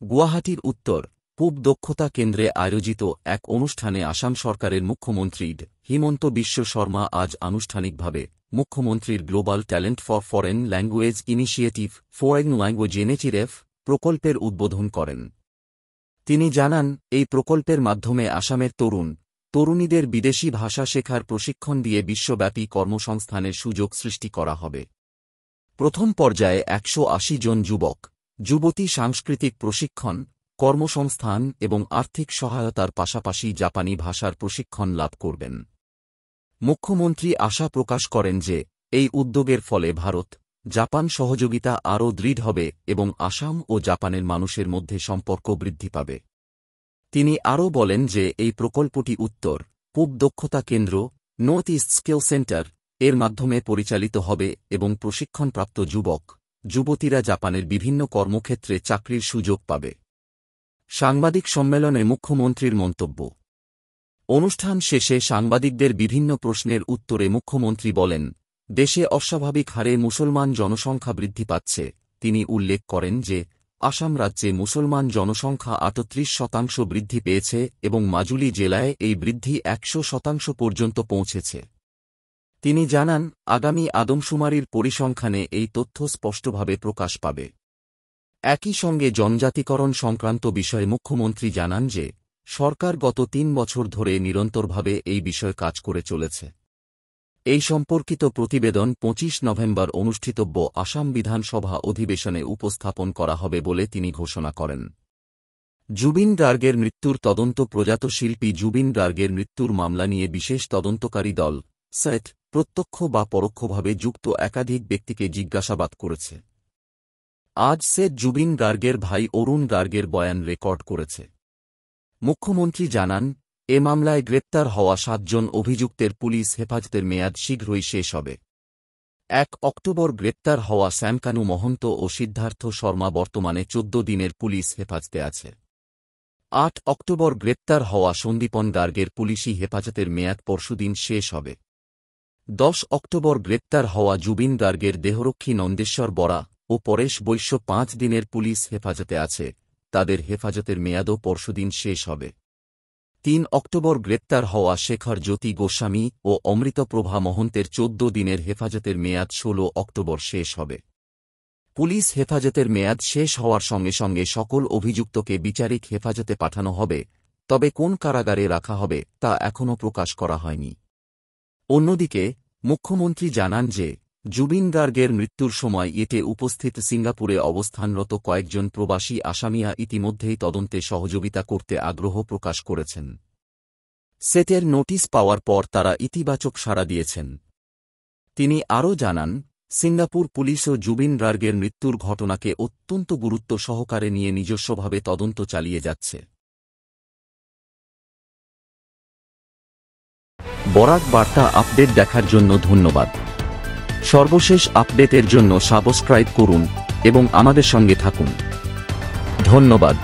গুয়াহাটির উত্তর পূব দক্ষতা কেন্দ্রে আয়োজিত এক অনুষ্ঠানে আসাম সরকারের মুখ্যমন্ত্রী হিমন্ত বিশ্ব শর্মা আজ আনুষ্ঠানিকভাবে মুখ্যমন্ত্রীর global talent for foreign language initiative foreign language initiative প্রকল্পের উদ্বোধন করেন। তিনি জানান, এই প্রকল্পের মাধ্যমে আসামের তরুণীদের বিদেশি ভাষা শেখার প্রশিক্ষণ দিয়ে বিশ্বব্যাপী কর্মসংস্থানের সুযোগ সৃষ্টি করা হবে। প্রথম পর্যায়ে ১৮০ জন যুবতী সাংস্কৃতিক প্রশিক্ষণ, কর্মসংস্থান এবং আর্থিক সহায়তার পাশাপাশি জাপানি ভাষার প্রশিক্ষণ লাভ করবেন। মুখ্যমন্ত্রী আশা প্রকাশ করেন যে এই উদ্যোগের ফলে ভারত-জাপান সহযোগিতা আরও দৃঢ় হবে এবং আসাম ও জাপানের মানুষের মধ্যে সম্পর্ক বৃদ্ধি পাবে। তিনি আরও বলেন যে এই প্রকল্পটি উত্তর পূব দক্ষতা কেন্দ্র নর্থ ইস্ট স্কিল সেন্টার এর মাধ্যমে পরিচালিত হবে এবং প্রশিক্ষণপ্রাপ্ত যুবতীরা জাপানের বিভিন্ন কর্মক্ষেত্রে চাকরির সুযোগ পাবে। সাংবাদিক সম্মেলনে মুখ্যমন্ত্রীর মন্তব্য। অনুষ্ঠান শেষে সাংবাদিকদের বিভিন্ন প্রশ্নের উত্তরে মুখ্যমন্ত্রী বলেন, দেশে অস্বাভাবিক হারে মুসলমান জনসংখ্যা বৃদ্ধি পাচ্ছে। তিনি উল্লেখ করেন যে আসাম রাজ্যে মুসলমান জনসংখ্যা ৩৮% বৃদ্ধি পেয়েছে এবং মাজুলি জেলায় এই বৃদ্ধি ১০০% পর্যন্ত পৌঁছেছে। তিনি জানান, আগামী আদমশুমারির পরিসংখ্যানে এই তথ্য স্পষ্টভাবে প্রকাশ পাবে। একই সঙ্গে জনজাতিকরণ সংক্রান্ত বিষয়ে মুখ্যমন্ত্রী জানান যে সরকার গত ৩ বছর ধরে নিরন্তরভাবে এই বিষয়ে কাজ করে চলেছে। এই সম্পর্কিত প্রতিবেদন ২৫ নভেম্বর অনুষ্ঠিতব্য আসাম বিধানসভা অধিবেশনে উপস্থাপন করা হবে বলে তিনি ঘোষণা করেন। জুবিন গার্গের মৃত্যুর তদন্ত প্রয়াত শিল্পী জুবিন গার্গের মৃত্যুর মামলা নিয়ে বিশেষ তদন্তকারী দল সেট প্রত্যক্ষ বা পরোক্ষভাবে যুক্ত একাধিক ব্যক্তিকে জিজ্ঞাসাবাদ করেছে। আজ সেট জুবিন গার্গের ভাই অরুণ গার্গের বয়ান রেকর্ড করেছে। মুখ্যমন্ত্রী জানান, এ মামলায় গ্রেপ্তার হওয়া ৭ জন অভিযুক্তের পুলিশ হেফাজতের মেয়াদ শীঘ্রই শেষ হবে। ১ অক্টোবর গ্রেপ্তার হওয়া শ্যামকানু মহন্ত ও সিদ্ধার্থ শর্মা বর্তমানে ১৪ দিনের পুলিশ হেফাজতে আছে। ৮ অক্টোবর গ্রেপ্তার হওয়া সন্দীপন গার্গের পুলিশি হেফাজতের মেয়াদ পরশুদিন শেষ হবে। ১০ অক্টোবর গ্রেপ্তার হওয়া জুবিন গার্গের দেহরক্ষী নন্দেশ্বর বরা ও পরেশ বৈশ্য ৫ দিনের পুলিশ হেফাজতে আছে, তাদের হেফাজতের মেয়াদও পরশুদিন শেষ হবে। ৩ অক্টোবর গ্রেপ্তার হওয়া শেখর জ্যোতি গোস্বামী ও অমৃতপ্রভা মহন্তের ১৪ দিনের হেফাজতের মেয়াদ ১৬ অক্টোবর শেষ হবে। পুলিশ হেফাজতের মেয়াদ শেষ হওয়ার সঙ্গে সঙ্গে সকল অভিযুক্তকে বিচারিক হেফাজতে পাঠানো হবে, তবে কোন কারাগারে রাখা হবে তা এখনও প্রকাশ করা হয়নি। অন্যদিকে মুখ্যমন্ত্রী জানান যে জুবিন গার্গের মৃত্যুর সময় এতে উপস্থিত সিঙ্গাপুরে অবস্থানরত কয়েকজন প্রবাসী আসামিয়া ইতিমধ্যেই তদন্তে সহযোগিতা করতে আগ্রহ প্রকাশ করেছেন। সেটের নোটিশ পাওয়ার পর তারা ইতিবাচক সাড়া দিয়েছেন। তিনি আরও জানান, সিঙ্গাপুর পুলিশও জুবিন গার্গের মৃত্যুর ঘটনাকে অত্যন্ত গুরুত্ব সহকারে নিয়ে নিজস্বভাবে তদন্ত চালিয়ে যাচ্ছে। বরাক বার্তা আপডেট দেখার জন্য ধন্যবাদ। সর্বশেষ আপডেটের জন্য সাবস্ক্রাইব করুন এবং আমাদের সঙ্গে থাকুন। ধন্যবাদ।